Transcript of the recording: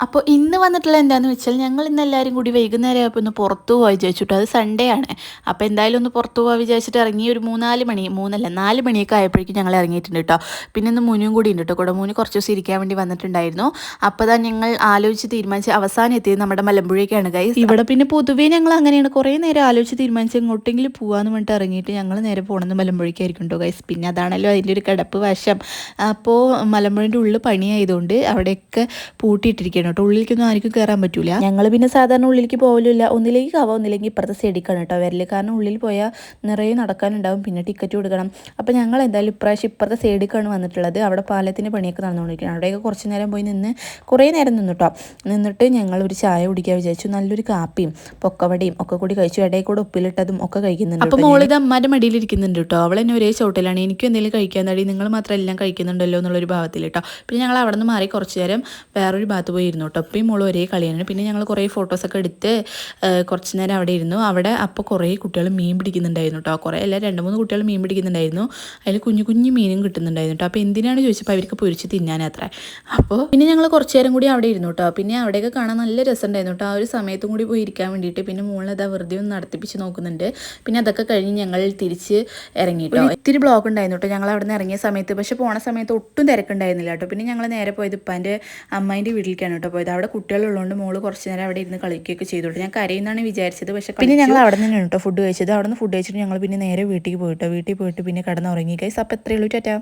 അപ്പോൾ ഇന്ന് വന്നിട്ടുള്ള എന്താണെന്ന് വെച്ചാൽ ഞങ്ങൾ ഇന്ന് എല്ലാവരും കൂടി വൈകുന്നേരം ആയപ്പോൾ ഒന്ന് പുറത്തു പോകാൻ വിചാരിച്ചിട്ട് അത് സൺഡേ ആണ്. അപ്പോൾ എന്തായാലും ഒന്ന് പുറത്തു പോകാൻ വിചാരിച്ചിട്ട് ഇറങ്ങി ഒരു 4 മണിയൊക്കെ ആയപ്പോഴേക്കും ഞങ്ങൾ ഇറങ്ങിയിട്ടുണ്ട് കേട്ടോ. പിന്നെ ഇന്ന് മുനും കൂടി ഉണ്ട് കേട്ടോ. കൂടെ മൂന്ന് കുറച്ച് ദിവസം ഇരിക്കാൻ വേണ്ടി വന്നിട്ടുണ്ടായിരുന്നു. അപ്പോൾ തന്നെ ഞങ്ങൾ ആലോചിച്ച് തീരുമാനിച്ച് അവസാനം എത്തിയത് നമ്മുടെ മലമ്പുഴയ്ക്കാണ് ഗൈസ്. ഇവിടെ പിന്നെ പൊതുവേ ഞങ്ങൾ അങ്ങനെയാണ് കുറേ നേരം ആലോചിച്ച് തീരുമാനിച്ച് എങ്ങോട്ടെങ്കിലും പോകാമെന്ന് പറഞ്ഞിട്ട് ഇറങ്ങിയിട്ട് ഞങ്ങൾ നേരെ പോകണമെന്ന് മലമ്പുഴയ്ക്കായിരിക്കും കേട്ടോ ഗൈസ്. പിന്നെ അതാണല്ലോ അതിൻ്റെ ഒരു കിടപ്പ് വശം. അപ്പോൾ മലമ്പുഴൻ്റെ ഉള്ളിൽ പണിയായതുകൊണ്ട് അവിടെയൊക്കെ പൂട്ടിയിട്ടിരിക്കുകയാണ് കേട്ടോ. ഉള്ളിലേക്കൊന്നും ആർക്കും കയറാൻ പറ്റൂല. ഞങ്ങൾ പിന്നെ സാധാരണ ഉള്ളിലേക്ക് പോകലില്ല. ഒന്നിലേക്ക് ആവാം, ഒന്നില്ലെങ്കിൽ ഇപ്പുറത്തെ സൈഡിക്കാണ് കേട്ടോ വരല്. കാരണം ഉള്ളിൽ പോയാൽ നിറയെ നടക്കാനുണ്ടാവും, പിന്നെ ടിക്കറ്റ് കൊടുക്കണം. അപ്പോൾ ഞങ്ങൾ എന്തായാലും ഇപ്രാവശ്യം ഇപ്പുറത്തെ സൈഡിലേക്കാണ് വന്നിട്ടുള്ളത്. അവിടെ പാലത്തിൻ്റെ പണിയൊക്കെ നടന്നുകൊണ്ടിരിക്കുകയാണ്. അവിടെയൊക്കെ കുറച്ച് നേരം പോയി കുറേ നേരം നിന്നിട്ട് ഞങ്ങൾ ഒരു ചായ കുടിക്കാൻ വിചാരിച്ചു. നല്ലൊരു കാപ്പിയും പൊക്കവടയും ഒക്കെ കൂടി കഴിച്ചു. ഇടയിൽ കൂടെ ഉപ്പിലിട്ടതും ഒക്കെ കഴിക്കുന്നുണ്ട്. അപ്പോൾ മോളിത് അമ്മാൻ്റെ മടിയിലിരിക്കുന്നുണ്ട് കേട്ടോ. അവൾ എന്നെ ഒരേ ചോട്ടിലാണ്. എനിക്കും എന്തെങ്കിലും കഴിക്കാൻ തടി, നിങ്ങൾ മാത്രം എല്ലാം കഴിക്കുന്നുണ്ടല്ലോ എന്നുള്ളൊരു ഭാവത്തിൽ കേട്ടോ. പിന്നെ ഞങ്ങൾ അവിടെ നിന്ന് മാറി കുറച്ച് നേരം വേറൊരു ഭാഗത്ത് പോയി ഇരുന്നു കേട്ടോ. ഇപ്പം മോള് ഒരേ കളിയാണ്. പിന്നെ ഞങ്ങൾ കുറേ ഫോട്ടോസൊക്കെ എടുത്ത് കുറച്ച് നേരം അവിടെ ഇരുന്നു. അവിടെ അപ്പോൾ കുറേ കുട്ടികൾ മീൻ പിടിക്കുന്നുണ്ടായിരുന്നു കേട്ടോ. കുറേ അല്ല, 2-3 കുട്ടികൾ മീൻ പിടിക്കുന്നുണ്ടായിരുന്നു. അതിൽ കുഞ്ഞു കുഞ്ഞു മീനും കിട്ടുന്നുണ്ടായിരുന്നു കേട്ടോ. അപ്പോൾ എന്തിനാണ് ചോദിച്ചപ്പോൾ അവർക്ക് പൊരിച്ച് തിന്നാനത്രേ. അപ്പോൾ പിന്നെ ഞങ്ങൾ കുറച്ച് നേരം കൂടി അവിടെ ഇരുന്നു കേട്ടോ. പിന്നെ അവിടെയൊക്കെ കാണാൻ നല്ല രസമുണ്ടായിരുന്നു കേട്ടോ. ആ ഒരു സമയത്തും കൂടി പോയി ഇരിക്കാൻ വേണ്ടിയിട്ട്. പിന്നെ മോളിതാ വെറുതെ ഒന്ന് നടത്തിപ്പിച്ച് നോക്കുന്നുണ്ട്. പിന്നെ അതൊക്കെ കഴിഞ്ഞ് ഞങ്ങൾ തിരിച്ച് ഇറങ്ങി കേട്ടോ. ഇത്തിരി ബ്ലോക്ക് ഉണ്ടായിരുന്നു കേട്ടോ ഞങ്ങൾ അവിടെ നിന്ന് ഇറങ്ങിയ സമയത്ത്. പക്ഷേ പോണ സമയത്ത് ഒട്ടും തിരക്കുണ്ടായിരുന്നില്ല കേട്ടോ. പിന്നെ ഞങ്ങൾ നേരെ പോയത് ഇപ്പാൻ്റെ അമ്മേൻ്റെ വീട്ടിലേക്കാണ് കേട്ടോ പോയത്. അവിടെ കുട്ടികളുള്ളതുകൊണ്ട് മോള് കുറച്ച് നേരം അവിടെ ഇരുന്ന് കളിക്കുകയൊക്കെ ചെയ്തോട്ടെ. ഞാൻ കരയുന്നാണ് വിചാരിച്ചത്. പക്ഷേ പിന്നെ ഞങ്ങൾ അവിടെ നിന്നാണ് കേട്ടോ ഫുഡ് കഴിച്ചത്. അവിടെ നിന്ന് ഫുഡ് കഴിച്ചിട്ട് ഞങ്ങൾ പിന്നെ നേരെ വീട്ടിൽ പോയിട്ടോ. വീട്ടിൽ പോയിട്ട് പിന്നെ കിടന്നുറങ്ങി ഗൈസ്. അപ്പോൾ എത്രയേ ഉള്ളൂ, ടാറ്റാ.